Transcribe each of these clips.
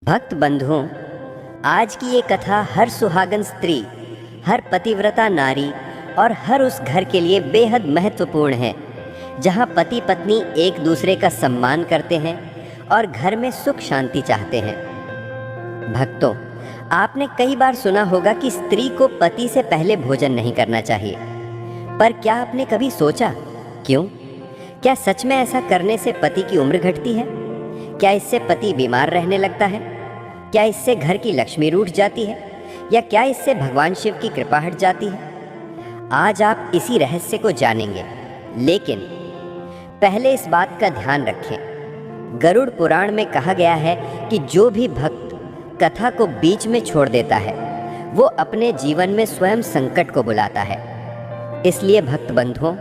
भक्त बंधुओं, आज की ये कथा हर सुहागन स्त्री, हर पतिव्रता नारी और हर उस घर के लिए बेहद महत्वपूर्ण है जहाँ पति पत्नी एक दूसरे का सम्मान करते हैं और घर में सुख शांति चाहते हैं। भक्तों, आपने कई बार सुना होगा कि स्त्री को पति से पहले भोजन नहीं करना चाहिए, पर क्या आपने कभी सोचा क्यों? क्या सच में ऐसा करने से पति की उम्र घटती है? क्या इससे पति बीमार रहने लगता है? क्या इससे घर की लक्ष्मी रूठ जाती है? या क्या इससे भगवान शिव की कृपा हट जाती है? आज आप इसी रहस्य को जानेंगे, लेकिन पहले इस बात का ध्यान रखें। गरुड़ पुराण में कहा गया है कि जो भी भक्त कथा को बीच में छोड़ देता है वो अपने जीवन में स्वयं संकट को बुलाता है। इसलिए भक्त बंधुओं,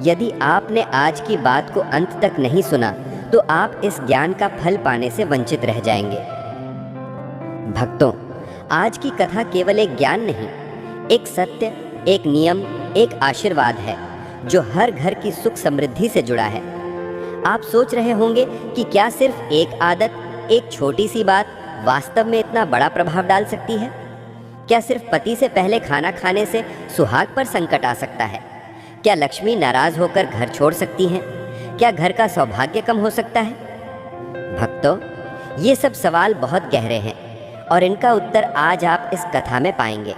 यदि आपने आज की बात को अंत तक नहीं सुना तो आप इस ज्ञान का फल पाने से वंचित रह जाएंगे। भक्तों, आज की कथा केवल एक ज्ञान नहीं, एक सत्य, एक नियम, एक आशीर्वाद है जो हर घर की सुख समृद्धि से जुड़ा है। आप सोच रहे होंगे कि क्या सिर्फ एक आदत, एक छोटी सी बात वास्तव में इतना बड़ा प्रभाव डाल सकती है? क्या सिर्फ पति से पहले खाना खाने से सुहाग पर संकट आ सकता है? क्या लक्ष्मी नाराज होकर घर छोड़ सकती हैं? क्या घर का सौभाग्य कम हो सकता है? भक्तों, ये सब सवाल बहुत गहरे हैं और इनका उत्तर आज आप इस कथा में पाएंगे,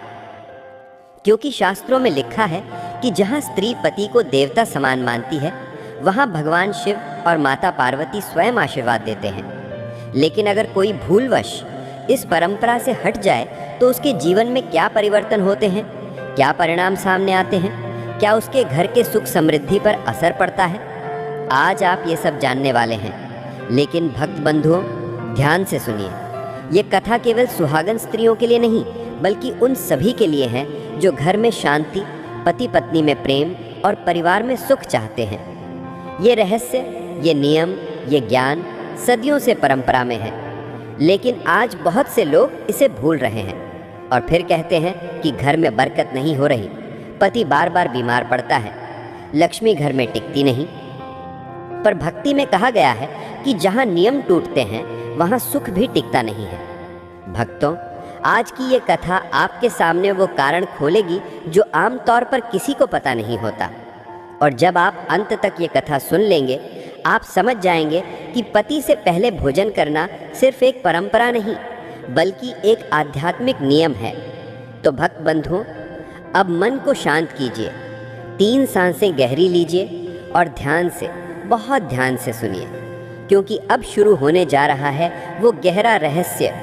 क्योंकि शास्त्रों में लिखा है कि जहाँ स्त्री पति को देवता समान मानती है वहाँ भगवान शिव और माता पार्वती स्वयं आशीर्वाद देते हैं। लेकिन अगर कोई भूलवश इस परंपरा से हट जाए तो उसके जीवन में क्या परिवर्तन होते हैं, क्या परिणाम सामने आते हैं, क्या उसके घर के सुख समृद्धि पर असर पड़ता है? आज आप ये सब जानने वाले हैं। लेकिन भक्त बंधुओं, ध्यान से सुनिए। ये कथा केवल सुहागन स्त्रियों के लिए नहीं, बल्कि उन सभी के लिए है जो घर में शांति, पति पत्नी में प्रेम और परिवार में सुख चाहते हैं। ये रहस्य, ये नियम, ये ज्ञान सदियों से परंपरा में है, लेकिन आज बहुत से लोग इसे भूल रहे हैं और फिर कहते हैं कि घर में बरकत नहीं हो रही, पति बार बार बीमार पड़ता है, लक्ष्मी घर में टिकती नहीं। पर भक्ति में कहा गया है कि जहाँ नियम टूटते हैं वहाँ सुख भी टिकता नहीं है। भक्तों, आज की ये कथा आपके सामने वो कारण खोलेगी जो आमतौर पर किसी को पता नहीं होता। और जब आप अंत तक ये कथा सुन लेंगे, आप समझ जाएंगे कि पति से पहले भोजन करना सिर्फ एक परंपरा नहीं, बल्कि एक आध्यात्मिक नियम है। तो भक्त बंधुओं, अब मन को शांत कीजिए, 3 सांसें गहरी लीजिए और ध्यान से, बहुत ध्यान से सुनिए, क्योंकि अब शुरू होने जा रहा है वो गहरा रहस्य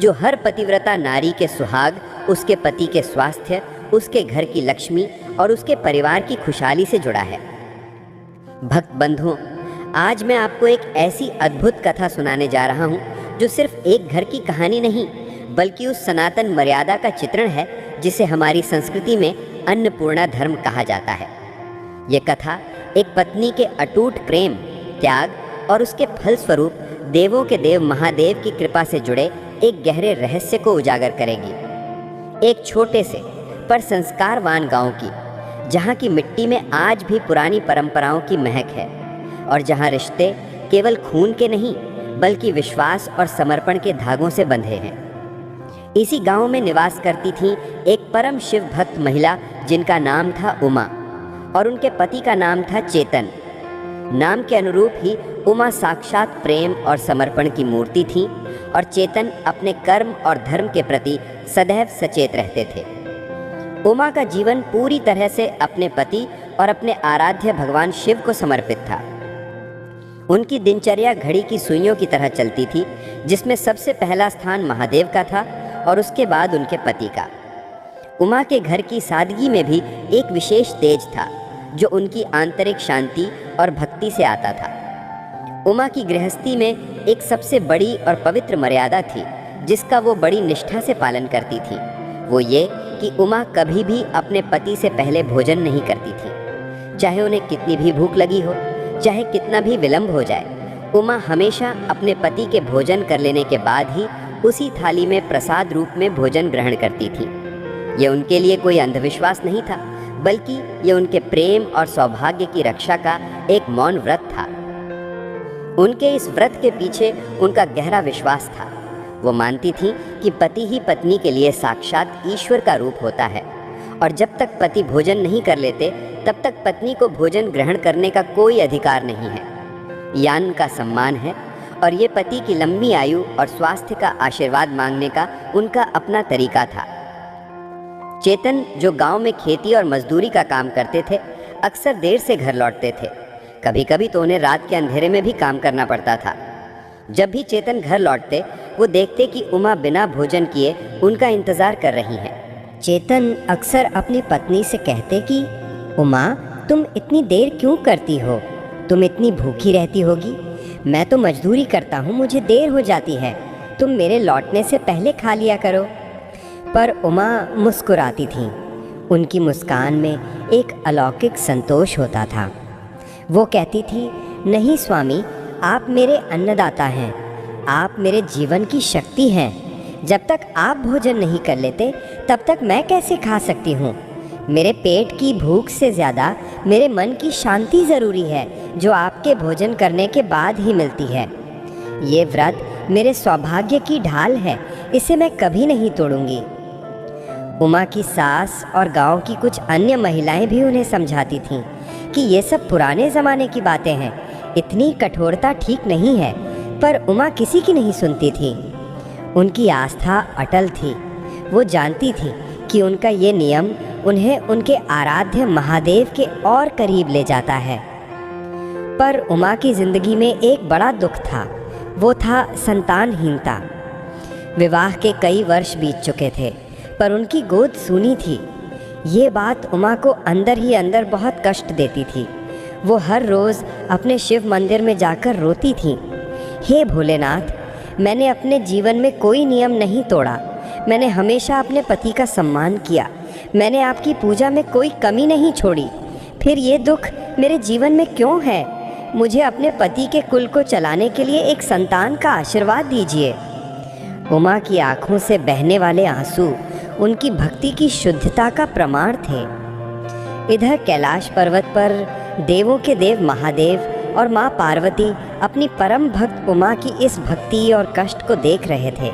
जो हर पतिव्रता नारी के सुहाग, उसके पति के स्वास्थ्य, उसके घर की लक्ष्मी और उसके परिवार की खुशहाली से जुड़ा है। भक्त बंधुओं, आज मैं आपको एक ऐसी अद्भुत कथा सुनाने जा रहा हूँ जो सिर्फ एक घर की कहानी नहीं, बल्कि उस सनातन मर्यादा का चित्रण है जिसे हमारी संस्कृति में अन्नपूर्णा धर्म कहा जाता है। ये कथा एक पत्नी के अटूट प्रेम, त्याग और उसके फलस्वरूप देवों के देव महादेव की कृपा से जुड़े एक गहरे रहस्य को उजागर करेगी। एक छोटे से पर संस्कारवान गांव की, जहां की मिट्टी में आज भी पुरानी परंपराओं की महक है और जहां रिश्ते केवल खून के नहीं बल्कि विश्वास और समर्पण के धागों से बंधे हैं। इसी गांव में निवास करती थी एक परम शिव भक्त महिला जिनका नाम था उमा और उनके पति का नाम था चेतन। नाम के अनुरूप ही उमा साक्षात प्रेम और समर्पण की मूर्ति थी और चेतन अपने कर्म और धर्म के प्रति सदैव सचेत रहते थे। उमा का जीवन पूरी तरह से अपने पति और अपने आराध्य भगवान शिव को समर्पित था। उनकी दिनचर्या घड़ी की सुइयों की तरह चलती थी, जिसमें सबसे पहला स्थान महादेव का था और उसके बाद उनके पति का। उमा के घर की सादगी में भी एक विशेष तेज था जो उनकी आंतरिक शांति और भक्ति से आता था। उमा की गृहस्थी में एक सबसे बड़ी और पवित्र मर्यादा थी जिसका वो बड़ी निष्ठा से पालन करती थी। वो ये कि उमा कभी भी अपने पति से पहले भोजन नहीं करती थी। चाहे उन्हें कितनी भी भूख लगी हो, चाहे कितना भी विलंब हो जाए, उमा हमेशा अपने पति के भोजन कर लेने के बाद ही उसी थाली में प्रसाद रूप में भोजन ग्रहण करती थी। ये उनके लिए कोई अंधविश्वास नहीं था, बल्कि ये उनके प्रेम और सौभाग्य की रक्षा का एक मौन व्रत था। उनके इस व्रत के पीछे उनका गहरा विश्वास था। वो मानती थीं कि पति ही पत्नी के लिए साक्षात ईश्वर का रूप होता है और जब तक पति भोजन नहीं कर लेते तब तक पत्नी को भोजन ग्रहण करने का कोई अधिकार नहीं है। यान का सम्मान है और ये पति की लंबी आयु और स्वास्थ्य का आशीर्वाद मांगने का उनका अपना तरीका था। चेतन, जो गांव में खेती और मजदूरी का काम करते थे, अक्सर देर से घर लौटते थे। कभी कभी तो उन्हें रात के अंधेरे में भी काम करना पड़ता था। जब भी चेतन घर लौटते वो देखते कि उमा बिना भोजन किए उनका इंतज़ार कर रही हैं। चेतन अक्सर अपनी पत्नी से कहते कि उमा, तुम इतनी देर क्यों करती हो? तुम इतनी भूखी रहती होगी। मैं तो मजदूरी करता हूँ, मुझे देर हो जाती है। तुम मेरे लौटने से पहले खा लिया करो। पर उमा मुस्कुराती थीं। उनकी मुस्कान में एक अलौकिक संतोष होता था। वो कहती थी, नहीं स्वामी, आप मेरे अन्नदाता हैं, आप मेरे जीवन की शक्ति हैं। जब तक आप भोजन नहीं कर लेते तब तक मैं कैसे खा सकती हूँ? मेरे पेट की भूख से ज़्यादा मेरे मन की शांति ज़रूरी है, जो आपके भोजन करने के बाद ही मिलती है। ये व्रत मेरे सौभाग्य की ढाल है, इसे मैं कभी नहीं तोड़ूंगी। उमा की सास और गांव की कुछ अन्य महिलाएं भी उन्हें समझाती थीं कि ये सब पुराने ज़माने की बातें हैं, इतनी कठोरता ठीक नहीं है। पर उमा किसी की नहीं सुनती थी। उनकी आस्था अटल थी। वो जानती थी कि उनका ये नियम उन्हें उनके आराध्य महादेव के और करीब ले जाता है। पर उमा की जिंदगी में एक बड़ा दुख था, वो था संतानहीनता। विवाह के कई वर्ष बीत चुके थे, पर उनकी गोद सूनी थी। ये बात उमा को अंदर ही अंदर बहुत कष्ट देती थी। वो हर रोज़ अपने शिव मंदिर में जाकर रोती थी, हे भोलेनाथ, मैंने अपने जीवन में कोई नियम नहीं तोड़ा। मैंने हमेशा अपने पति का सम्मान किया। मैंने आपकी पूजा में कोई कमी नहीं छोड़ी। फिर ये दुख मेरे जीवन में क्यों है? मुझे अपने पति के कुल को चलाने के लिए एक संतान का आशीर्वाद दीजिए। उमा की आंखों से बहने वाले आंसू उनकी भक्ति की शुद्धता का प्रमाण थे। इधर कैलाश पर्वत पर देवों के देव महादेव और माँ पार्वती अपनी परम भक्त उमा की इस भक्ति और कष्ट को देख रहे थे।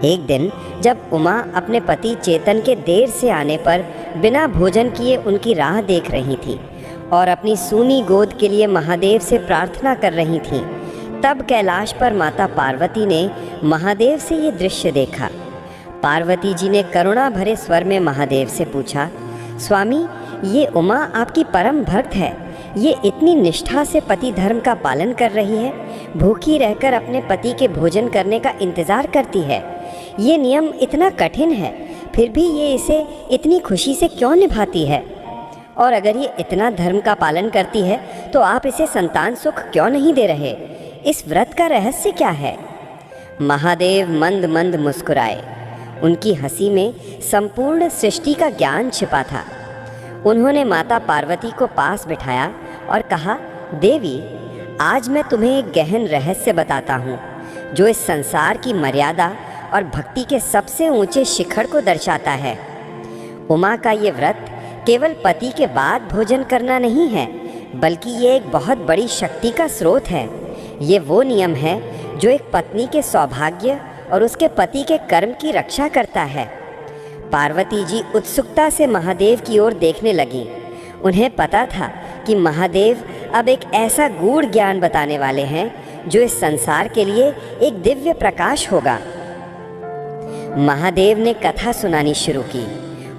एक दिन जब उमा अपने पति चेतन के देर से आने पर बिना भोजन किए उनकी राह देख रही थी और अपनी सूनी गोद के लिए महादेव से प्रार्थना कर रही थी, तब कैलाश पर माता पार्वती ने महादेव से ये दृश्य देखा। पार्वती जी ने करुणा भरे स्वर में महादेव से पूछा, स्वामी, ये उमा आपकी परम भक्त है। ये इतनी निष्ठा से पति धर्म का पालन कर रही है, भूखी रहकर अपने पति के भोजन करने का इंतज़ार करती है। ये नियम इतना कठिन है, फिर भी ये इसे इतनी खुशी से क्यों निभाती है? और अगर ये इतना धर्म का पालन करती है तो आप इसे संतान सुख क्यों नहीं दे रहे? इस व्रत का रहस्य क्या है? महादेव मंद मंद मुस्कुराए। उनकी हंसी में संपूर्ण सृष्टि का ज्ञान छिपा था। उन्होंने माता पार्वती को पास बिठाया और कहा, देवी, आज मैं तुम्हें एक गहन रहस्य बताता हूँ जो इस संसार की मर्यादा और भक्ति के सबसे ऊंचे शिखर को दर्शाता है। उमा का ये व्रत केवल पति के बाद भोजन करना नहीं है, बल्कि ये एक बहुत बड़ी शक्ति का स्रोत है। ये वो नियम है जो एक पत्नी के सौभाग्य और उसके पति के कर्म की रक्षा करता है। पार्वती जी उत्सुकता से महादेव की ओर देखने लगीं। उन्हें पता था कि महादेव अब एक ऐसा गूढ़ ज्ञान बताने वाले हैं जो इस संसार के लिए एक दिव्य प्रकाश होगा। महादेव ने कथा सुनानी शुरू की।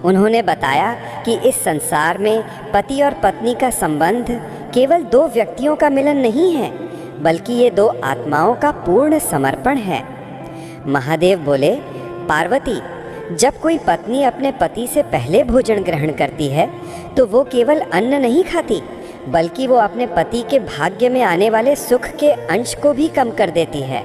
उन्होंने बताया कि इस संसार में पति और पत्नी का संबंध केवल दो व्यक्तियों का मिलन नहीं है, बल्कि ये दो आत्माओं का पूर्ण समर्पण है। महादेव बोले, पार्वती, जब कोई पत्नी अपने पति से पहले भोजन ग्रहण करती है तो वो केवल अन्न नहीं खाती, बल्कि वो अपने पति के भाग्य में आने वाले सुख के अंश को भी कम कर देती है।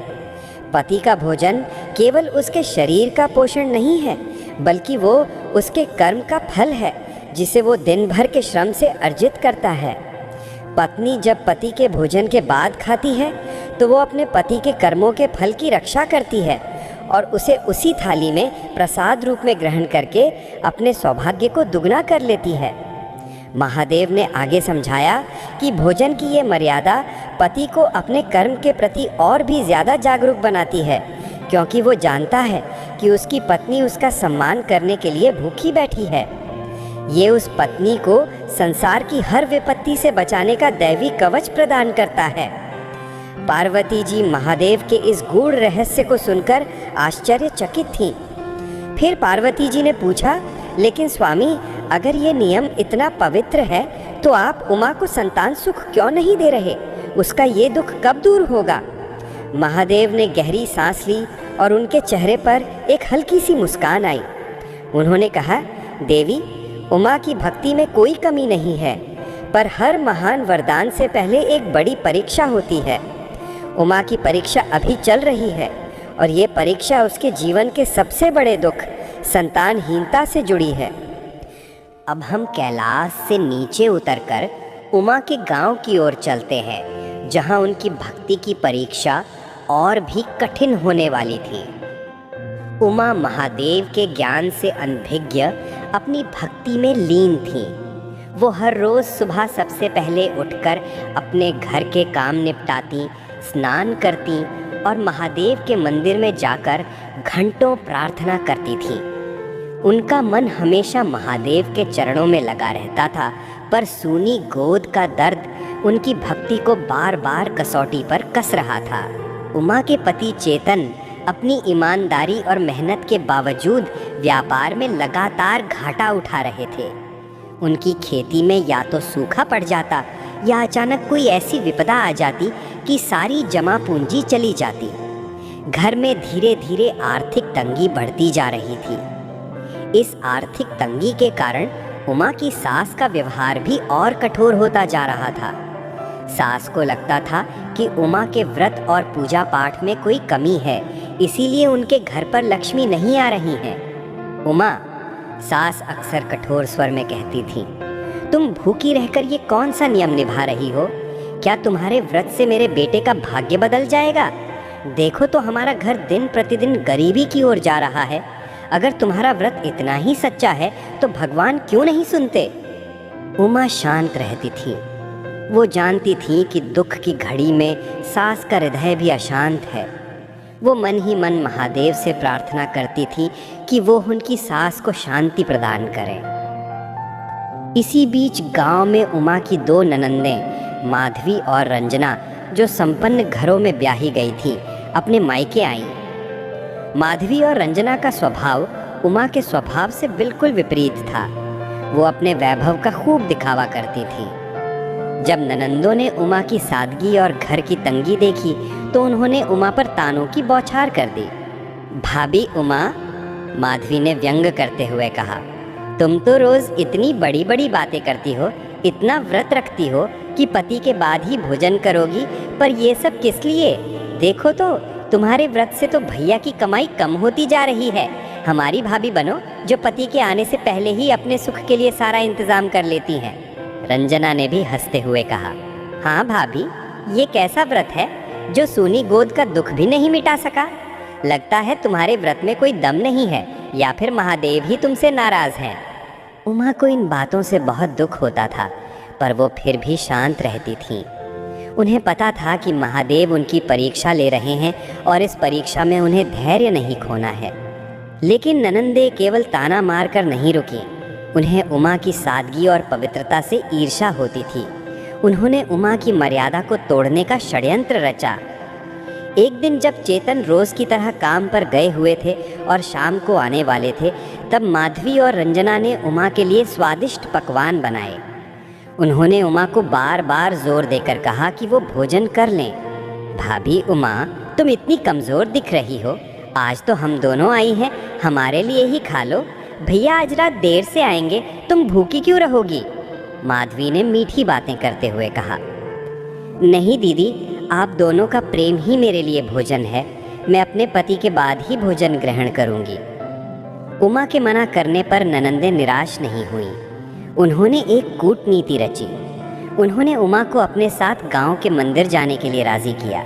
पति का भोजन केवल उसके शरीर का पोषण नहीं है, बल्कि वो उसके कर्म का फल है जिसे वो दिन भर के श्रम से अर्जित करता है। पत्नी जब पति के भोजन के बाद खाती है तो वो अपने पति के कर्मों के फल की रक्षा करती है और उसे उसी थाली में प्रसाद रूप में ग्रहण करके अपने सौभाग्य को दुगना कर लेती है। महादेव ने आगे समझाया कि भोजन की ये मर्यादा पति को अपने कर्म के प्रति और भी ज़्यादा जागरूक बनाती है, क्योंकि वो जानता है कि उसकी पत्नी उसका सम्मान करने के लिए भूखी बैठी है। ये उस पत्नी को संसार की हर विपत्ति से बचाने का दैवी कवच प्रदान करता है। पार्वती जी महादेव के इस गूढ़ रहस्य को सुनकर आश्चर्यचकित थीं। फिर पार्वती जी ने पूछा, लेकिन स्वामी, अगर ये नियम इतना पवित्र है तो आप उमा को संतान सुख क्यों नहीं दे रहे? उसका ये दुख कब दूर होगा? महादेव ने गहरी सांस ली और उनके चेहरे पर एक हल्की सी मुस्कान आई। उन्होंने कहा, देवी, उमा की भक्ति में कोई कमी नहीं है, पर हर महान वरदान से पहले एक बड़ी परीक्षा होती है। उमा की परीक्षा अभी चल रही है और ये परीक्षा उसके जीवन के सबसे बड़े दुख संतानहीनता से जुड़ी है। अब हम कैलाश से नीचे उतरकर उमा के गांव की ओर चलते हैं, जहां उनकी भक्ति की परीक्षा और भी कठिन होने वाली थी। उमा महादेव के ज्ञान से अनभिज्ञ अपनी भक्ति में लीन थी। वो हर रोज़ सुबह सबसे पहले उठकर अपने घर के काम निपटाती, स्नान करती और महादेव के मंदिर में जाकर घंटों प्रार्थना करती थी। उनका मन हमेशा महादेव के चरणों में लगा रहता था, पर सूनी गोद का दर्द उनकी भक्ति को बार बार कसौटी पर कस रहा था। उमा के पति चेतन अपनी ईमानदारी और मेहनत के बावजूद व्यापार में लगातार घाटा उठा रहे थे। उनकी खेती में या तो सूखा पड़ जाता या अचानक कोई ऐसी विपदा आ जाती कि सारी जमा पूंजी चली जाती। घर में धीरे धीरे आर्थिक तंगी बढ़ती जा रही थी। इस आर्थिक तंगी के कारण उमा की सास का व्यवहार भी और कठोर होता जा रहा था। सास को लगता था कि उमा के व्रत और पूजा पाठ में कोई कमी है, इसीलिए उनके घर पर लक्ष्मी नहीं आ रही हैं। उमा, सास अक्सर कठोर स्वर में कहती थी, तुम भूखी रहकर ये कौन सा नियम निभा रही हो? क्या तुम्हारे व्रत से मेरे बेटे का भाग्य बदल जाएगा? देखो तो हमारा घर दिन प्रतिदिन गरीबी की ओर जा रहा है। अगर तुम्हारा व्रत इतना ही सच्चा है तो भगवान क्यों नहीं सुनते? उमा शांत रहती थी। वो जानती थी कि दुख की घड़ी में सास का हृदय भी अशांत है। वो मन ही मन महादेव से प्रार्थना करती थी कि वो उनकी सास को शांति प्रदान करें। इसी बीच गांव में उमा की दो ननंदें माधवी और रंजना, जो संपन्न घरों में ब्याही गई थी, अपने मायके आईं। माधवी और रंजना का स्वभाव उमा के स्वभाव से बिल्कुल विपरीत था। वो अपने वैभव का खूब दिखावा करती थी। जब ननंदों ने उमा की सादगी और घर की तंगी देखी तो उन्होंने उमा पर तानों की बौछार कर दी। भाभी उमा, माधवी ने व्यंग करते हुए कहा, तुम तो रोज इतनी बड़ी बड़ी बातें करती हो, इतना व्रत रखती हो कि पति के बाद ही भोजन करोगी, पर ये सब किस लिए? देखो तो तुम्हारे व्रत से तो भैया की कमाई कम होती जा रही है। हमारी भाभी बनो जो पति के आने से पहले ही अपने सुख के लिए सारा इंतजाम कर लेती हैं। रंजना ने भी हंसते हुए कहा, हाँ भाभी, ये कैसा व्रत है जो सूनी गोद का दुख भी नहीं मिटा सका? लगता है तुम्हारे व्रत में कोई दम नहीं है, या फिर महादेव ही तुमसे नाराज हैं। उमा को इन बातों से बहुत दुख होता था, पर वो फिर भी शांत रहती थीं। उन्हें पता था कि महादेव उनकी परीक्षा ले रहे हैं और इस परीक्षा में उन्हें धैर्य नहीं खोना है। लेकिन ननंदे केवल ताना मारकर नहीं रुकी। उन्हें उमा की सादगी और पवित्रता से ईर्ष्या होती थी। उन्होंने उमा की मर्यादा को तोड़ने का षड्यंत्र रचा। एक दिन जब चेतन रोज की तरह काम पर गए हुए थे और शाम को आने वाले थे, तब माधवी और रंजना ने उमा के लिए स्वादिष्ट पकवान बनाए। उन्होंने उमा को बार बार जोर देकर कहा कि वो भोजन कर लें। भाभी उमा, तुम इतनी कमज़ोर दिख रही हो, आज तो हम दोनों आई हैं, हमारे लिए ही खा लो। भैया आज रात देर से आएंगे, तुम भूखी क्यों रहोगी? माधवी ने मीठी बातें करते हुए कहा। नहीं दीदी, आप दोनों का प्रेम ही मेरे लिए भोजन है। मैं अपने पति के बाद ही भोजन ग्रहण करूंगी। उमा के मना करने पर ननंदें निराश नहीं हुई। उन्होंने एक कूटनीति रची। उन्होंने उमा को अपने साथ गांव के मंदिर जाने के लिए राजी किया।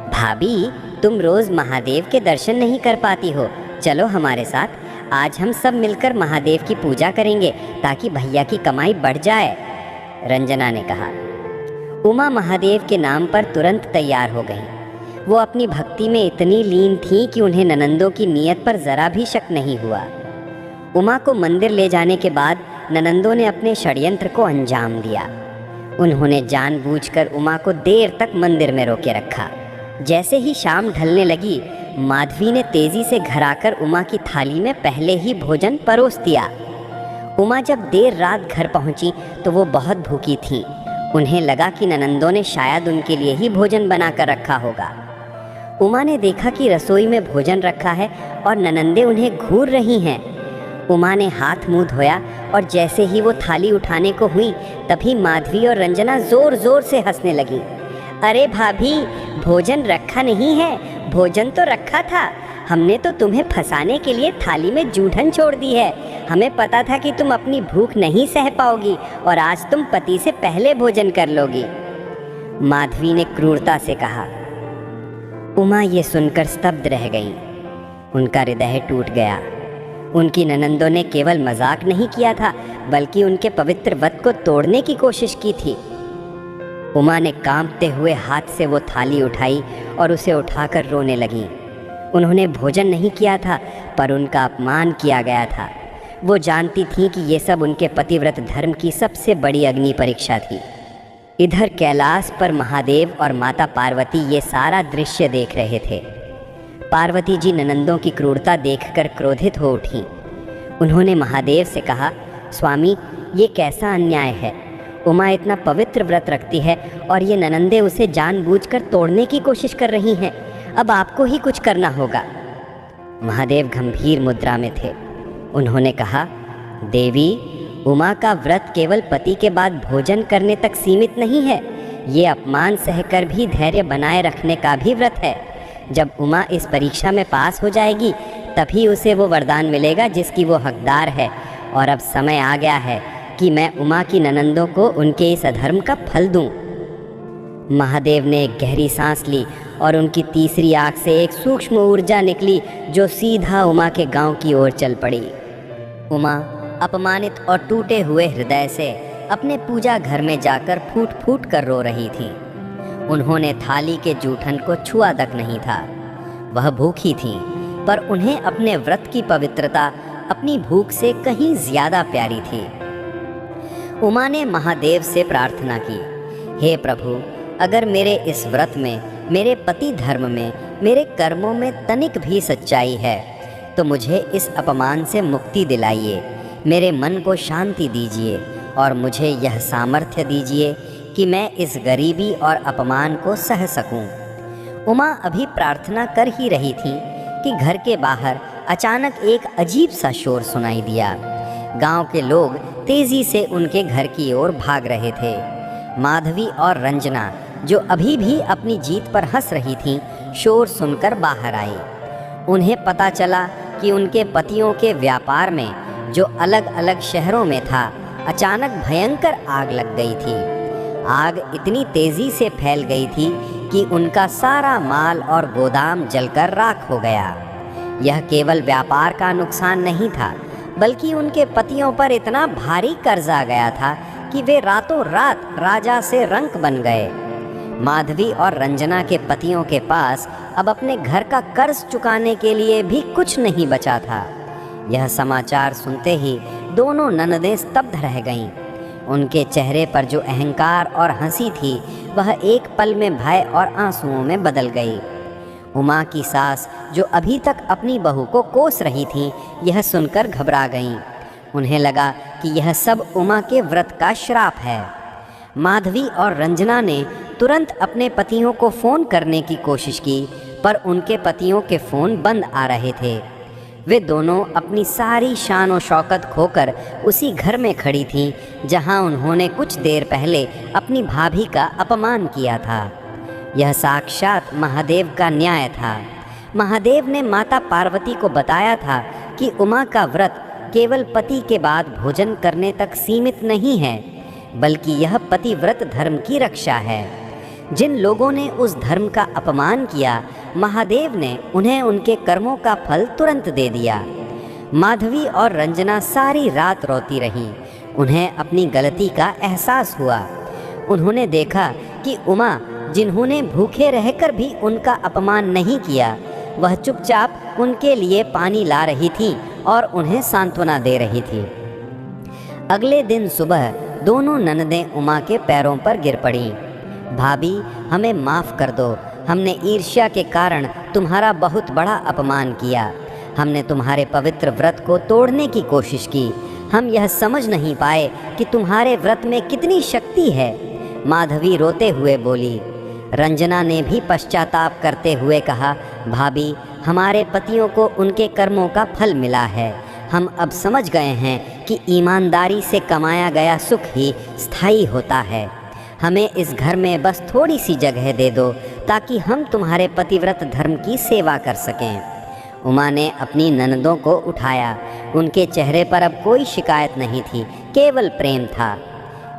भाभी, तुम रोज महादेव के दर्शन नहीं कर पाती हो, चलो हमारे साथ। आज हम सब मिलकर महादेव की पूजा करेंगे ताकि भैया की कमाई बढ़ जाए, रंजना ने कहा। उमा महादेव के नाम पर तुरंत तैयार हो गई। वो अपनी भक्ति में इतनी लीन थीं कि उन्हें ननंदों की नीयत पर जरा भी शक नहीं हुआ। उमा को मंदिर ले जाने के बाद ननंदों ने अपने षड्यंत्र को अंजाम दिया। उन्होंने जानबूझकर उमा को देर तक मंदिर में रोके रखा। जैसे ही शाम ढलने लगी, माधवी ने तेजी से घर आकर उमा की थाली में पहले ही भोजन परोस दिया। उमा जब देर रात घर पहुंची तो वो बहुत भूखी थीं। उन्हें लगा कि ननंदों ने शायद उनके लिए ही भोजन बनाकर रखा होगा। उमा ने देखा कि रसोई में भोजन रखा है और ननंदें उन्हें घूर रही हैं। उमा ने हाथ मुंह धोया और जैसे ही वो थाली उठाने को हुई, तभी माधवी और रंजना जोर जोर से हंसने लगी। अरे भाभी, भोजन रखा नहीं है, भोजन तो रखा था। हमने तो तुम्हें फंसाने के लिए थाली में जूठन छोड़ दी है। हमें पता था कि तुम अपनी भूख नहीं सह पाओगी और आज तुम पति से पहले भोजन कर लोगी। माधवी ने क्रूरता से कहा। उमा ये सुनकर स्तब्ध रह गई। उनका हृदय टूट गया। उनकी ननंदों ने केवल मजाक नहीं किया था, बल्कि उनके पवित्र व्रत को तोड़ने की कोशिश की थी। उमा ने कांपते हुए हाथ से वो थाली उठाई और उसे उठाकर रोने लगी। उन्होंने भोजन नहीं किया था, पर उनका अपमान किया गया था। वो जानती थीं कि ये सब उनके पतिव्रत धर्म की सबसे बड़ी अग्नि परीक्षा थी। इधर कैलाश पर महादेव और माता पार्वती ये सारा दृश्य देख रहे थे। पार्वती जी ननंदों की क्रूरता देखकर क्रोधित हो उठीं। उन्होंने महादेव से कहा, स्वामी, ये कैसा अन्याय है। उमा इतना पवित्र व्रत रखती है और ये ननंदें उसे जानबूझकर तोड़ने की कोशिश कर रही हैं। अब आपको ही कुछ करना होगा। महादेव गंभीर मुद्रा में थे। उन्होंने कहा, देवी, उमा का व्रत केवल पति के बाद भोजन करने तक सीमित नहीं है। ये अपमान सहकर भी धैर्य बनाए रखने का भी व्रत है। जब उमा इस परीक्षा में पास हो जाएगी, तभी उसे वो वरदान मिलेगा जिसकी वो हकदार है। और अब समय आ गया है कि मैं उमा की ननंदों को उनके इस अधर्म का फल दूं। महादेव ने एक गहरी सांस ली और उनकी तीसरी आंख से एक सूक्ष्म ऊर्जा निकली जो सीधा उमा के गांव की ओर चल पड़ी। उमा अपमानित और टूटे हुए हृदय से अपने पूजा घर में जाकर फूट फूट कर रो रही थी। उन्होंने थाली के जूठन को छुआ तक नहीं था। वह भूखी थी, पर उन्हें अपने व्रत की पवित्रता अपनी भूख से कहीं ज्यादा प्यारी थी। उमा ने महादेव से प्रार्थना की, हे प्रभु, अगर मेरे इस व्रत में, मेरे पति धर्म में, मेरे कर्मों में तनिक भी सच्चाई है तो मुझे इस अपमान से मुक्ति दिलाइए। मेरे मन को शांति दीजिए और मुझे यह सामर्थ्य दीजिए कि मैं इस गरीबी और अपमान को सह सकूं। उमा अभी प्रार्थना कर ही रही थी कि घर के बाहर अचानक एक अजीब सा शोर सुनाई दिया। गांव के लोग तेजी से उनके घर की ओर भाग रहे थे। माधवी और रंजना, जो अभी भी अपनी जीत पर हंस रही थीं, शोर सुनकर बाहर आई। उन्हें पता चला कि उनके पतियों के व्यापार में, जो अलग अलग शहरों में था, अचानक भयंकर आग लग गई थी। आग इतनी तेजी से फैल गई थी कि उनका सारा माल और गोदाम जलकर राख हो गया। यह केवल व्यापार का नुकसान नहीं था, बल्कि उनके पतियों पर इतना भारी कर्ज आ गया था कि वे रातों रात राजा से रंक बन गए। माधवी और रंजना के पतियों के पास अब अपने घर का कर्ज चुकाने के लिए भी कुछ नहीं बचा था। यह समाचार सुनते ही दोनों ननदें स्तब्ध रह गईं। उनके चेहरे पर जो अहंकार और हंसी थी, वह एक पल में भय और आंसुओं में बदल गई। उमा की सास, जो अभी तक अपनी बहू को कोस रही थी, यह सुनकर घबरा गईं। उन्हें लगा कि यह सब उमा के व्रत का श्राप है। माधवी और रंजना ने तुरंत अपने पतियों को फ़ोन करने की कोशिश की, पर उनके पतियों के फ़ोन बंद आ रहे थे। वे दोनों अपनी सारी शान और शौकत खोकर उसी घर में खड़ी थीं जहां उन्होंने कुछ देर पहले अपनी भाभी का अपमान किया था। यह साक्षात महादेव का न्याय था। महादेव ने माता पार्वती को बताया था कि उमा का व्रत केवल पति के बाद भोजन करने तक सीमित नहीं है, बल्कि यह पतिव्रत धर्म की रक्षा है। जिन लोगों ने उस धर्म का अपमान किया, महादेव ने उन्हें उनके कर्मों का फल तुरंत दे दिया। माधवी और रंजना सारी रात रोती रहीं। उन्हें अपनी गलती का एहसास हुआ। उन्होंने देखा कि उमा जिन्होंने भूखे रहकर भी उनका अपमान नहीं किया, वह चुपचाप उनके लिए पानी ला रही थी और उन्हें सांत्वना दे रही थी। अगले दिन सुबह दोनों ननदें उमा के पैरों पर गिर पड़ीं। भाभी, हमें माफ़ कर दो, हमने ईर्ष्या के कारण तुम्हारा बहुत बड़ा अपमान किया। हमने तुम्हारे पवित्र व्रत को तोड़ने की कोशिश की। हम यह समझ नहीं पाए कि तुम्हारे व्रत में कितनी शक्ति है। माधवी रोते हुए बोली। रंजना ने भी पश्चाताप करते हुए कहा, भाभी, हमारे पतियों को उनके कर्मों का फल मिला है। हम अब समझ गए हैं कि ईमानदारी से कमाया गया सुख ही स्थायी होता है। हमें इस घर में बस थोड़ी सी जगह दे दो ताकि हम तुम्हारे पतिव्रत धर्म की सेवा कर सकें। उमा ने अपनी ननदों को उठाया। उनके चेहरे पर अब कोई शिकायत नहीं थी, केवल प्रेम था।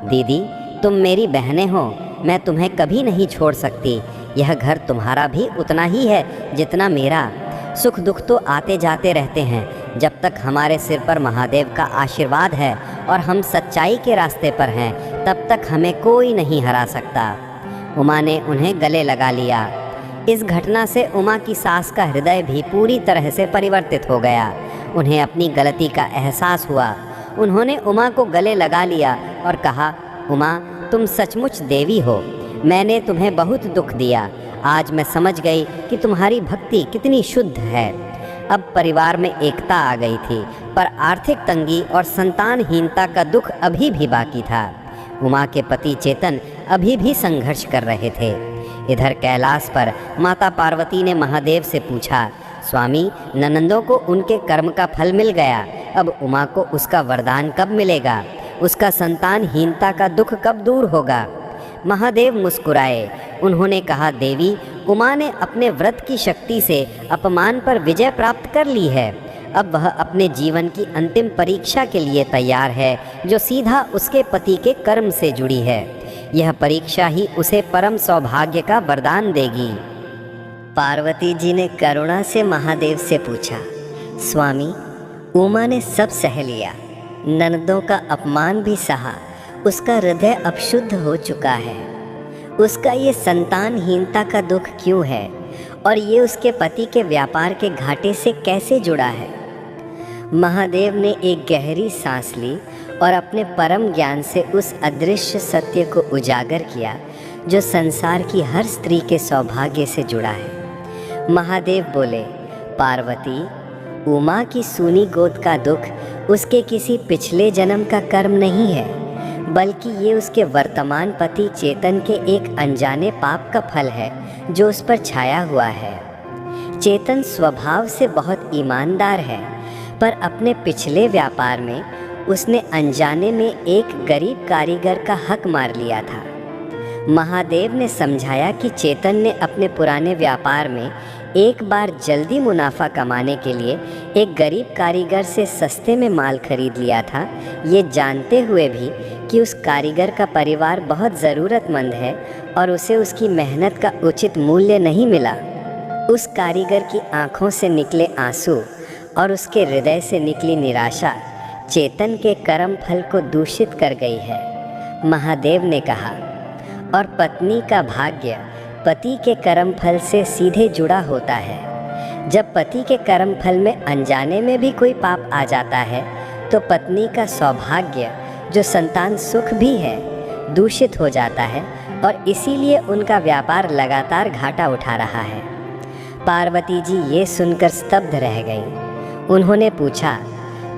दीदी, तुम मेरी बहनें हो, मैं तुम्हें कभी नहीं छोड़ सकती। यह घर तुम्हारा भी उतना ही है जितना मेरा। सुख दुख तो आते जाते रहते हैं। जब तक हमारे सिर पर महादेव का आशीर्वाद है और हम सच्चाई के रास्ते पर हैं, तब तक हमें कोई नहीं हरा सकता। उमा ने उन्हें गले लगा लिया। इस घटना से उमा की सास का हृदय भी पूरी तरह से परिवर्तित हो गया। उन्हें अपनी गलती का एहसास हुआ। उन्होंने उमा को गले लगा लिया और कहा, उमा, तुम सचमुच देवी हो। मैंने तुम्हें बहुत दुख दिया। आज मैं समझ गई कि तुम्हारी भक्ति कितनी शुद्ध है। अब परिवार में एकता आ गई थी, पर आर्थिक तंगी और संतानहीनता का दुख अभी भी बाकी था। उमा के पति चेतन अभी भी संघर्ष कर रहे थे। इधर कैलाश पर माता पार्वती ने महादेव से पूछा, स्वामी, ननंदों को उनके कर्म का फल मिल गया, अब उमा को उसका वरदान कब मिलेगा? उसका संतानहीनता का दुख कब दूर होगा? महादेव मुस्कुराए। उन्होंने कहा, देवी, उमा ने अपने व्रत की शक्ति से अपमान पर विजय प्राप्त कर ली है। अब वह अपने जीवन की अंतिम परीक्षा के लिए तैयार है, जो सीधा उसके पति के कर्म से जुड़ी है। यह परीक्षा ही उसे परम सौभाग्य का वरदान देगी। पार्वती जी ने करुणा से महादेव से पूछा, स्वामी, उमा ने सब सह लिया, ननदों का अपमान भी सहा, उसका हृदय अब शुद्ध हो चुका है। उसका ये संतानहीनता का दुख क्यों है और ये उसके पति के व्यापार के घाटे से कैसे जुड़ा है? महादेव ने एक गहरी सांस ली और अपने परम ज्ञान से उस अदृश्य सत्य को उजागर किया जो संसार की हर स्त्री के सौभाग्य से जुड़ा है। महादेव बोले, पार्वती, उमा की सूनी गोद का दुख उसके किसी पिछले जन्म का कर्म नहीं है, बल्कि ये उसके वर्तमान पति चेतन के एक अनजाने पाप का फल है जो उस पर छाया हुआ है। चेतन स्वभाव से बहुत ईमानदार है, पर अपने पिछले व्यापार में उसने अनजाने में एक गरीब कारीगर का हक मार लिया था। महादेव ने समझाया कि चेतन ने अपने पुराने व्यापार में एक बार जल्दी मुनाफा कमाने के लिए एक गरीब कारीगर से सस्ते में माल खरीद लिया था, ये जानते हुए भी कि उस कारीगर का परिवार बहुत ज़रूरतमंद है और उसे उसकी मेहनत का उचित मूल्य नहीं मिला। उस कारीगर की आँखों से निकले आंसू और उसके हृदय से निकली निराशा चेतन के कर्म फल को दूषित कर गई है। महादेव ने कहा, और पत्नी का भाग्य पति के कर्म फल से सीधे जुड़ा होता है। जब पति के कर्म फल में अनजाने में भी कोई पाप आ जाता है तो पत्नी का सौभाग्य, जो संतान सुख भी है, दूषित हो जाता है और इसीलिए उनका व्यापार लगातार घाटा उठा रहा है। पार्वती जी ये सुनकर स्तब्ध रह गईं। उन्होंने पूछा,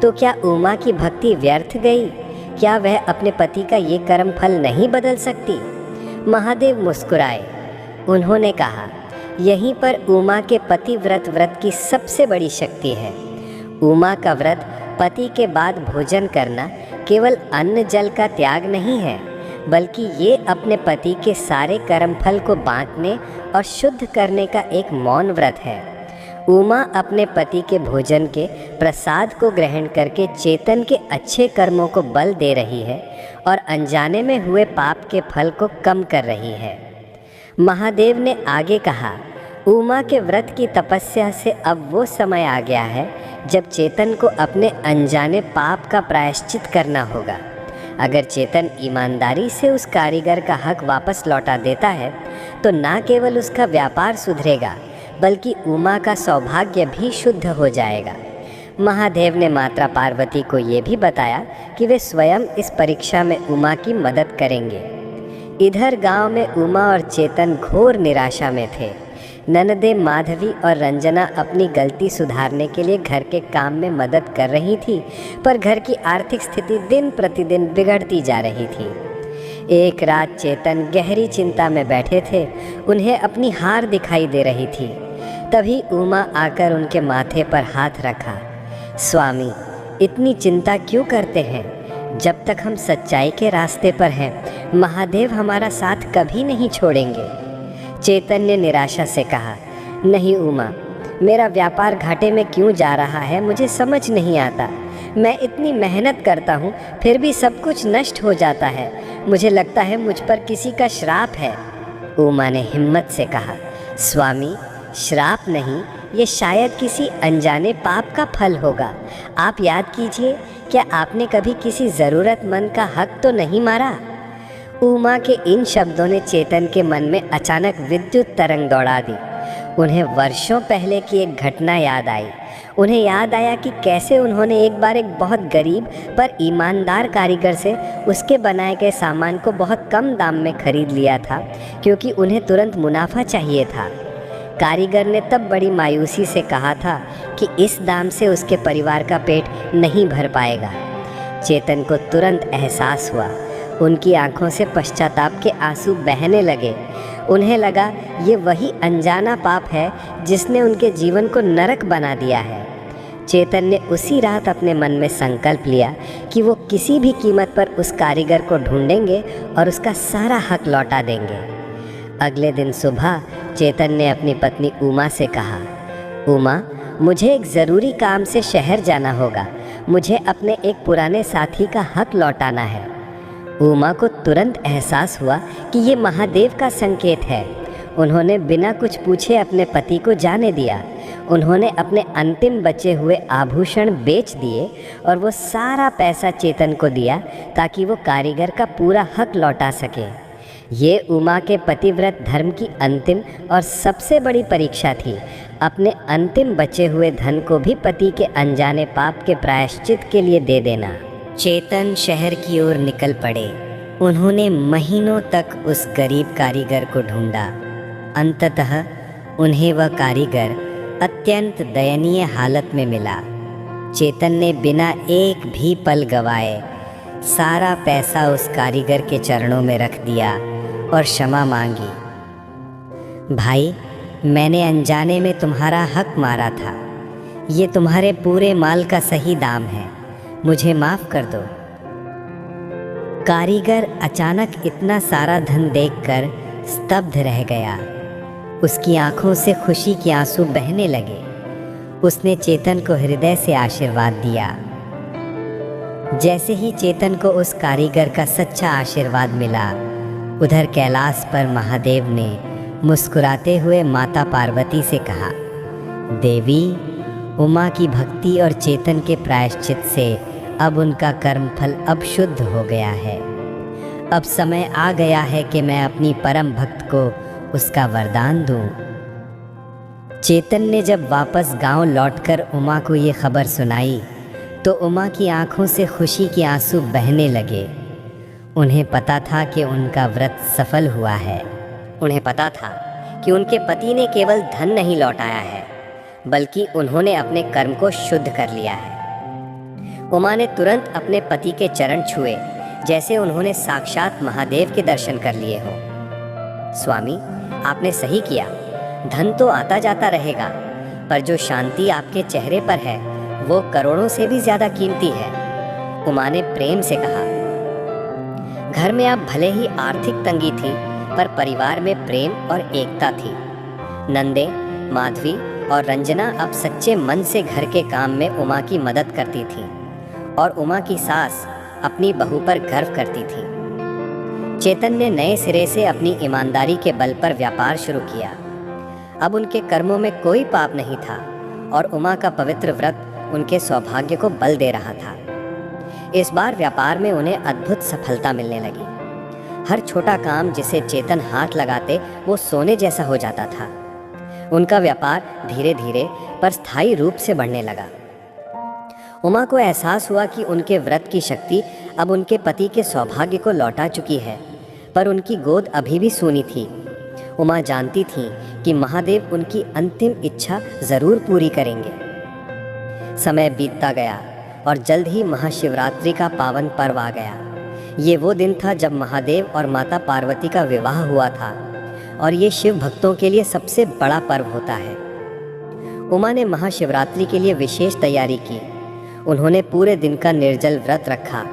तो क्या उमा की भक्ति व्यर्थ गई? क्या वह अपने पति का ये कर्म फल नहीं बदल सकती? महादेव मुस्कुराए। उन्होंने कहा, यहीं पर उमा के व्रत की सबसे बड़ी शक्ति है। उमा का व्रत पति के बाद भोजन करना केवल अन्न जल का त्याग नहीं है, बल्कि ये अपने पति के सारे कर्म फल को बांटने और शुद्ध करने का एक मौन व्रत है। उमा अपने पति के भोजन के प्रसाद को ग्रहण करके चेतन के अच्छे कर्मों को बल दे रही है और अनजाने में हुए पाप के फल को कम कर रही है। महादेव ने आगे कहा, उमा के व्रत की तपस्या से अब वो समय आ गया है जब चेतन को अपने अनजाने पाप का प्रायश्चित करना होगा। अगर चेतन ईमानदारी से उस कारीगर का हक वापस लौटा देता है तो ना केवल उसका व्यापार सुधरेगा बल्कि उमा का सौभाग्य भी शुद्ध हो जाएगा। महादेव ने माता पार्वती को ये भी बताया कि वे स्वयं इस परीक्षा में उमा की मदद करेंगे। इधर गांव में उमा और चेतन घोर निराशा में थे। ननदे माधवी और रंजना अपनी गलती सुधारने के लिए घर के काम में मदद कर रही थी, पर घर की आर्थिक स्थिति दिन प्रतिदिन बिगड़ती जा रही थी। एक रात चेतन गहरी चिंता में बैठे थे। उन्हें अपनी हार दिखाई दे रही थी। तभी उमा आकर उनके माथे पर हाथ रखा। स्वामी, इतनी चिंता क्यों करते हैं? जब तक हम सच्चाई के रास्ते पर हैं, महादेव हमारा साथ कभी नहीं छोड़ेंगे। चेतन ने निराशा से कहा, नहीं उमा, मेरा व्यापार घाटे में क्यों जा रहा है मुझे समझ नहीं आता। मैं इतनी मेहनत करता हूँ फिर भी सब कुछ नष्ट हो जाता है। मुझे लगता है मुझ पर किसी का श्राप है। उमा ने हिम्मत से कहा, स्वामी, श्राप नहीं, ये शायद किसी अनजाने पाप का फल होगा। आप याद कीजिए, क्या आपने कभी किसी ज़रूरतमंद का हक तो नहीं मारा? उमा के इन शब्दों ने चेतन के मन में अचानक विद्युत तरंग दौड़ा दी। उन्हें वर्षों पहले की एक घटना याद आई। उन्हें याद आया कि कैसे उन्होंने एक बार एक बहुत गरीब पर ईमानदार कारीगर से उसके बनाए गए सामान को बहुत कम दाम में खरीद लिया था, क्योंकि उन्हें तुरंत मुनाफा चाहिए था। कारीगर ने तब बड़ी मायूसी से कहा था कि इस दाम से उसके परिवार का पेट नहीं भर पाएगा। चेतन को तुरंत एहसास हुआ। उनकी आंखों से पश्चाताप के आंसू बहने लगे। उन्हें लगा ये वही अनजाना पाप है जिसने उनके जीवन को नरक बना दिया है। चेतन ने उसी रात अपने मन में संकल्प लिया कि वो किसी भी कीमत पर उस कारीगर को ढूंढेंगे और उसका सारा हक लौटा देंगे। अगले दिन सुबह चेतन ने अपनी पत्नी उमा से कहा, उमा, मुझे एक ज़रूरी काम से शहर जाना होगा। मुझे अपने एक पुराने साथी का हक लौटाना है। उमा को तुरंत एहसास हुआ कि ये महादेव का संकेत है। उन्होंने बिना कुछ पूछे अपने पति को जाने दिया। उन्होंने अपने अंतिम बचे हुए आभूषण बेच दिए और वो सारा पैसा चेतन को दिया ताकि वो कारीगर का पूरा हक लौटा सके। ये उमा के पतिव्रत धर्म की अंतिम और सबसे बड़ी परीक्षा थी। अपने अंतिम बचे हुए धन को भी पति के अनजाने पाप के प्रायश्चित के लिए दे देना। चेतन शहर की ओर निकल पड़े। उन्होंने महीनों तक उस गरीब कारीगर को ढूंढा। अंततः उन्हें वह कारीगर अत्यंत दयनीय हालत में मिला। चेतन ने बिना एक भी पल गवाए सारा पैसा उस कारीगर के चरणों में रख दिया और क्षमा मांगी। भाई, मैंने अनजाने में तुम्हारा हक मारा था। ये तुम्हारे पूरे माल का सही दाम है। मुझे माफ़ कर दो। कारीगर अचानक इतना सारा धन देखकर स्तब्ध रह गया। उसकी आंखों से खुशी के आंसू बहने लगे। उसने चेतन को हृदय से आशीर्वाद दिया। जैसे ही चेतन को उस कारीगर का सच्चा आशीर्वाद मिला, उधर कैलाश पर महादेव ने मुस्कुराते हुए माता पार्वती से कहा, देवी, उमा की भक्ति और चेतन के प्रायश्चित से अब उनका कर्मफल अब शुद्ध हो गया है। अब समय आ गया है कि मैं अपनी परम भक्त को उसका वरदान दूं। चेतन ने जब वापस गांव लौटकर उमा को ये खबर सुनाई तो उमा की आंखों से खुशी के आंसू बहने लगे। उन्हें पता था कि उनका व्रत सफल हुआ है। उन्हें पता था कि उनके पति ने केवल धन नहीं लौटाया है, बल्कि उन्होंने अपने कर्म को शुद्ध कर लिया है। उमा ने तुरंत अपने पति के चरण छुए, जैसे उन्होंने साक्षात महादेव के दर्शन कर लिए हों। स्वामी, आपने सही किया। धन तो आता जाता रहेगा, पर जो शांति आपके चेहरे पर है वो करोड़ों से भी ज़्यादा कीमती है। उमा ने प्रेम से कहा, घर में अब भले ही आर्थिक तंगी थी, पर परिवार में प्रेम और एकता थी। नंदे, माधवी और रंजना अब सच्चे मन से घर के काम में उमा की मदद करती थीं और उमा की सास अपनी बहू पर गर्व करती थी। चेतन ने नए सिरे से अपनी ईमानदारी के बल पर व्यापार शुरू किया। अब उनके कर्मों में कोई पाप नहीं था और उमा का पवित्र व्रत उनके सौभाग्य को बल दे रहा था। इस बार व्यापार में उन्हें अद्भुत सफलता मिलने लगी। हर छोटा काम जिसे चेतन हाथ लगाते वो सोने जैसा हो जाता था। उनका व्यापार धीरे धीरे पर स्थायी रूप से बढ़ने लगा। उमा को एहसास हुआ कि उनके व्रत की शक्ति अब उनके पति के सौभाग्य को लौटा चुकी है, पर उनकी गोद अभी भी सूनी थी। उमा जानती थी कि महादेव उनकी अंतिम इच्छा जरूर पूरी करेंगे। समय बीतता गया और जल्द ही महाशिवरात्रि का पावन पर्व आ गया। ये वो दिन था जब महादेव और माता पार्वती का विवाह हुआ था और ये शिव भक्तों के लिए सबसे बड़ा पर्व होता है। उमा ने महाशिवरात्रि के लिए विशेष तैयारी की। उन्होंने पूरे दिन का निर्जल व्रत रखा।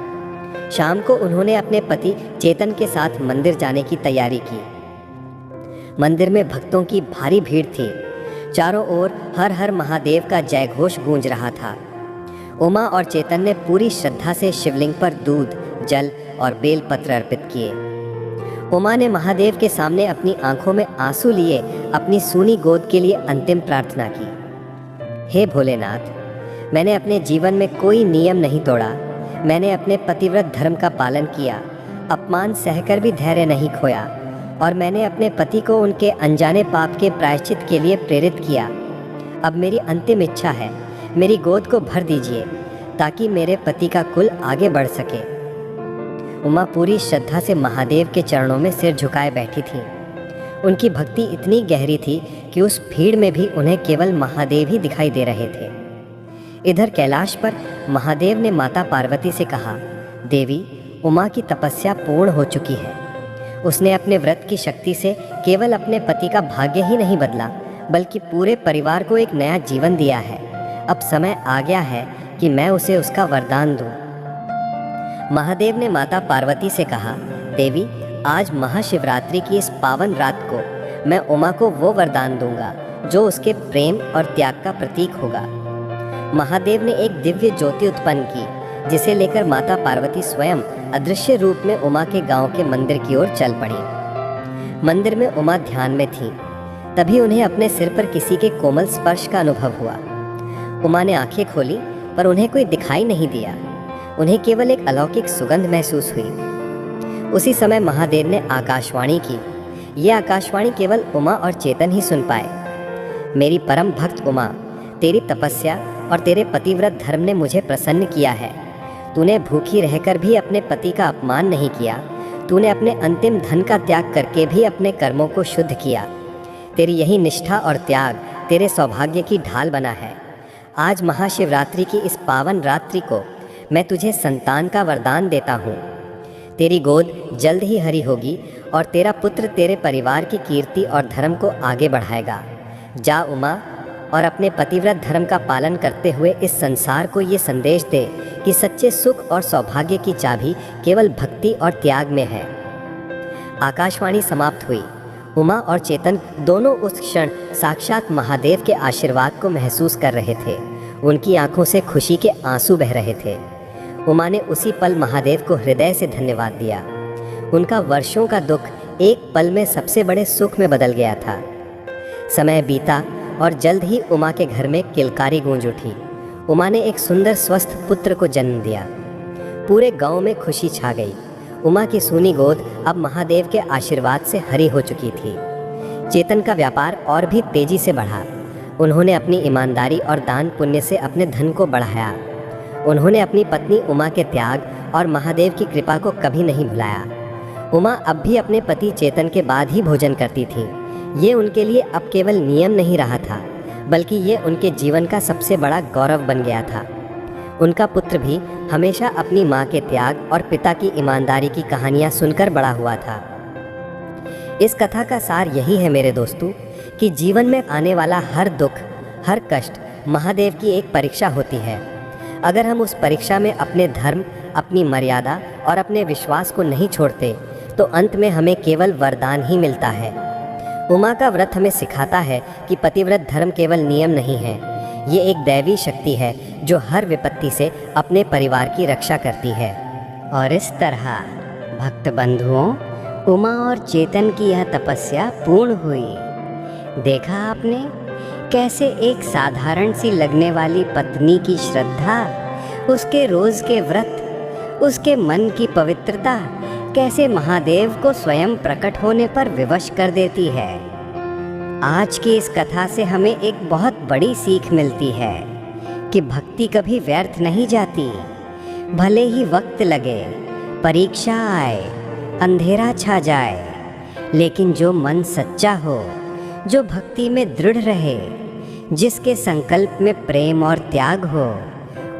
शाम को उन्होंने अपने पति चेतन के साथ मंदिर जाने की तैयारी की। मंदिर में भक्तों की भारी भीड़ थी। चारों ओर हर हर महादेव का जयघोष गूंज रहा था। उमा और चेतन ने पूरी श्रद्धा से शिवलिंग पर दूध, जल और बेलपत्र अर्पित किए। उमा ने महादेव के सामने अपनी आंखों में आंसू लिए अपनी सूनी गोद के लिए अंतिम प्रार्थना की। हे भोलेनाथ, मैंने अपने जीवन में कोई नियम नहीं तोड़ा। मैंने अपने पतिव्रत धर्म का पालन किया, अपमान सहकर भी धैर्य नहीं खोया और मैंने अपने पति को उनके अनजाने पाप के प्रायश्चित के लिए प्रेरित किया। अब मेरी अंतिम इच्छा है, मेरी गोद को भर दीजिए ताकि मेरे पति का कुल आगे बढ़ सके। उमा पूरी श्रद्धा से महादेव के चरणों में सिर झुकाए बैठी थी। उनकी भक्ति इतनी गहरी थी कि उस भीड़ में भी उन्हें केवल महादेव ही दिखाई दे रहे थे। इधर कैलाश पर महादेव ने माता पार्वती से कहा, देवी, उमा की तपस्या पूर्ण हो चुकी है। उसने अपने व्रत की शक्ति से केवल अपने पति का भाग्य ही नहीं बदला, बल्कि पूरे परिवार को एक नया जीवन दिया है। अब समय आ गया है कि मैं उसे उसका वरदान दूं। महादेव ने माता पार्वती से कहा, देवी, आज महाशिवरात्रि की इस पावन रात को मैं उमा को वो वरदान दूंगा जो उसके प्रेम और त्याग का प्रतीक होगा। महादेव ने एक दिव्य ज्योति उत्पन्न की, जिसे लेकर माता पार्वती स्वयं अदृश्य रूप में उमा के गांव के मंदिर की ओर चल पड़ी। मंदिर में उमा ध्यान में थी। तभी उन्हें अपने सिर पर किसी के कोमल स्पर्श का अनुभव हुआ। उमा ने आंखें खोली पर उन्हें कोई दिखाई नहीं दिया। उन्हें केवल एक अलौकिक सुगंध महसूस हुई। उसी समय महादेव ने आकाशवाणी की। यह आकाशवाणी केवल उमा और चेतन ही सुन पाए। मेरी परम भक्त उमा, तेरी तपस्या और तेरे पतिव्रत धर्म ने मुझे प्रसन्न किया है। तूने भूखी रहकर भी अपने पति का अपमान नहीं किया। तूने अपने अंतिम धन का त्याग करके भी अपने कर्मों को शुद्ध किया। तेरी यही निष्ठा और त्याग तेरे सौभाग्य की ढाल बना है। आज महाशिवरात्रि की इस पावन रात्रि को मैं तुझे संतान का वरदान देता हूँ। तेरी गोद जल्द ही हरी होगी और तेरा पुत्र तेरे परिवार की कीर्ति और धर्म को आगे बढ़ाएगा। जा उमा, और अपने पतिव्रत धर्म का पालन करते हुए इस संसार को ये संदेश दे कि सच्चे सुख और सौभाग्य की चाबी केवल भक्ति और त्याग में है। आकाशवाणी समाप्त हुई। उमा और चेतन दोनों उस क्षण साक्षात महादेव के आशीर्वाद को महसूस कर रहे थे। उनकी आंखों से खुशी के आंसू बह रहे थे। उमा ने उसी पल महादेव को हृदय से धन्यवाद दिया। उनका वर्षों का दुख एक पल में सबसे बड़े सुख में बदल गया था। समय बीता और जल्द ही उमा के घर में किलकारी गूंज उठी। उमा ने एक सुंदर स्वस्थ पुत्र को जन्म दिया। पूरे गांव में खुशी छा गई। उमा की सूनी गोद अब महादेव के आशीर्वाद से हरी हो चुकी थी। चेतन का व्यापार और भी तेजी से बढ़ा। उन्होंने अपनी ईमानदारी और दान पुण्य से अपने धन को बढ़ाया। उन्होंने अपनी पत्नी उमा के त्याग और महादेव की कृपा को कभी नहीं भुलाया। उमा अब भी अपने पति चेतन के बाद ही भोजन करती थी। ये उनके लिए अब केवल नियम नहीं रहा था, बल्कि ये उनके जीवन का सबसे बड़ा गौरव बन गया था। उनका पुत्र भी हमेशा अपनी माँ के त्याग और पिता की ईमानदारी की कहानियाँ सुनकर बड़ा हुआ था। इस कथा का सार यही है मेरे दोस्तों, कि जीवन में आने वाला हर दुख, हर कष्ट महादेव की एक परीक्षा होती है। अगर हम उस परीक्षा में अपने धर्म, अपनी मर्यादा और अपने विश्वास को नहीं छोड़ते, तो अंत में हमें केवल वरदान ही मिलता है। उमा का व्रत हमें सिखाता है कि पतिव्रत धर्म केवल नियम नहीं है, ये एक दैवी शक्ति है जो हर विपत्ति से अपने परिवार की रक्षा करती है। और इस तरह भक्त बंधुओं, उमा और चेतन की यह तपस्या पूर्ण हुई। देखा आपने कैसे एक साधारण सी लगने वाली पत्नी की श्रद्धा, उसके रोज के व्रत उसके मन की पवित्रता कैसे महादेव को स्वयं प्रकट होने पर विवश कर देती है। आज की इस कथा से हमें एक बहुत बड़ी सीख मिलती है कि भक्ति कभी व्यर्थ नहीं जाती। भले ही वक्त लगे, परीक्षा आए, अंधेरा छा जाए, लेकिन जो मन सच्चा हो, जो भक्ति में दृढ़ रहे, जिसके संकल्प में प्रेम और त्याग हो,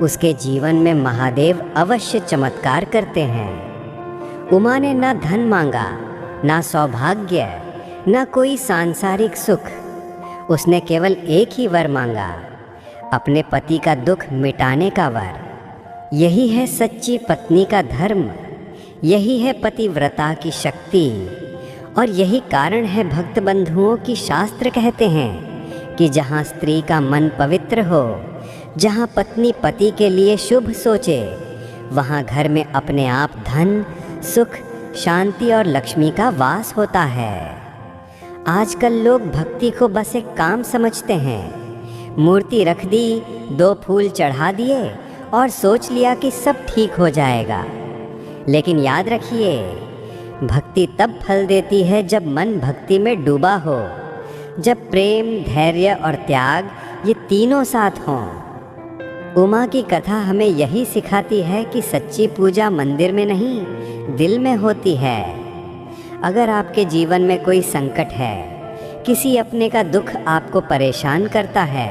उसके जीवन में महादेव अवश्य चमत्कार करते हैं। उमा ने ना धन मांगा, ना सौभाग्य, ना कोई सांसारिक सुख। उसने केवल एक ही वर मांगा, अपने पति का दुख मिटाने का वर। यही है सच्ची पत्नी का धर्म, यही है पतिव्रता की शक्ति, और यही कारण है भक्त बंधुओं की शास्त्र कहते हैं कि जहाँ स्त्री का मन पवित्र हो, जहाँ पत्नी पति के लिए शुभ सोचे, वहाँ घर में अपने आप धन, सुख, शांति और लक्ष्मी का वास होता है। आजकल लोग भक्ति को बस एक काम समझते हैं। मूर्ति रख दी, 2 फूल चढ़ा दिए और सोच लिया कि सब ठीक हो जाएगा। लेकिन याद रखिए, भक्ति तब फल देती है जब मन भक्ति में डूबा हो, जब प्रेम, धैर्य और त्याग ये तीनों साथ हों। उमा की कथा हमें यही सिखाती है कि सच्ची पूजा मंदिर में नहीं, दिल में होती है। अगर आपके जीवन में कोई संकट है, किसी अपने का दुख आपको परेशान करता है,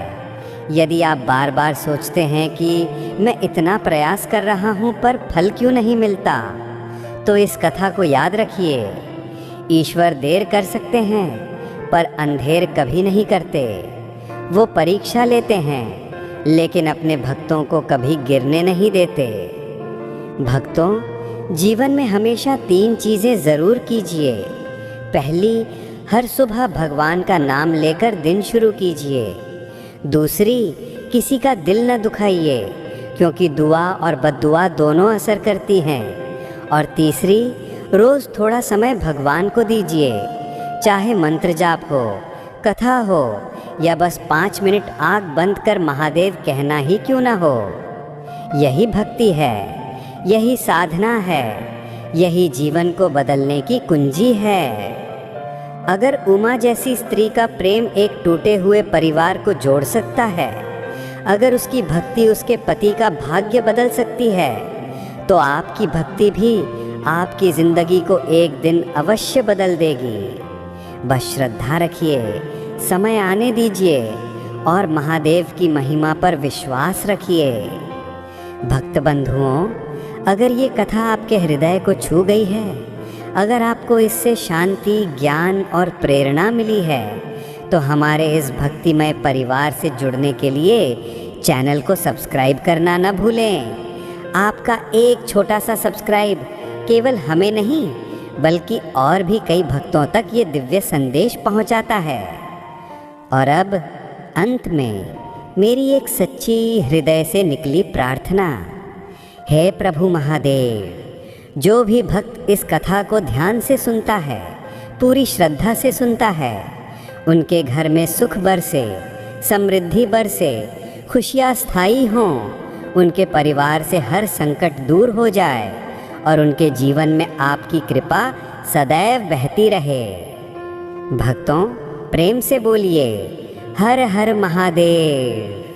यदि आप बार बार सोचते हैं कि मैं इतना प्रयास कर रहा हूँ पर फल क्यों नहीं मिलता, तो इस कथा को याद रखिए। ईश्वर देर कर सकते हैं पर अंधेर कभी नहीं करते। वो परीक्षा लेते हैं लेकिन अपने भक्तों को कभी गिरने नहीं देते। भक्तों, जीवन में हमेशा 3 चीज़ें ज़रूर कीजिए। पहली, हर सुबह भगवान का नाम लेकर दिन शुरू कीजिए। दूसरी, किसी का दिल न दुखाइए, क्योंकि दुआ और बद्दुआ दोनों असर करती हैं। और तीसरी, रोज़ थोड़ा समय भगवान को दीजिए, चाहे मंत्र जाप हो, कथा हो, या बस 5 मिनट आँख बंद कर महादेव कहना ही क्यों ना हो। यही भक्ति है, यही साधना है, यही जीवन को बदलने की कुंजी है। अगर उमा जैसी स्त्री का प्रेम एक टूटे हुए परिवार को जोड़ सकता है, अगर उसकी भक्ति उसके पति का भाग्य बदल सकती है, तो आपकी भक्ति भी आपकी ज़िंदगी को एक दिन अवश्य बदल देगी। बस श्रद्धा रखिए, समय आने दीजिए और महादेव की महिमा पर विश्वास रखिए। भक्त बंधुओं, अगर ये कथा आपके हृदय को छू गई है, अगर आपको इससे शांति, ज्ञान और प्रेरणा मिली है, तो हमारे इस भक्तिमय परिवार से जुड़ने के लिए चैनल को सब्सक्राइब करना न भूलें। आपका एक छोटा सा सब्सक्राइब केवल हमें नहीं बल्कि और भी कई भक्तों तक ये दिव्य संदेश पहुंचाता है। और अब अंत में मेरी एक सच्ची हृदय से निकली प्रार्थना। हे प्रभु महादेव, जो भी भक्त इस कथा को ध्यान से सुनता है, पूरी श्रद्धा से सुनता है, उनके घर में सुख बरसे, समृद्धि बरसे, खुशियाँ स्थायी हों, उनके परिवार से हर संकट दूर हो जाए और उनके जीवन में आपकी कृपा सदैव बहती रहे। भक्तों, प्रेम से बोलिए, हर हर महादेव।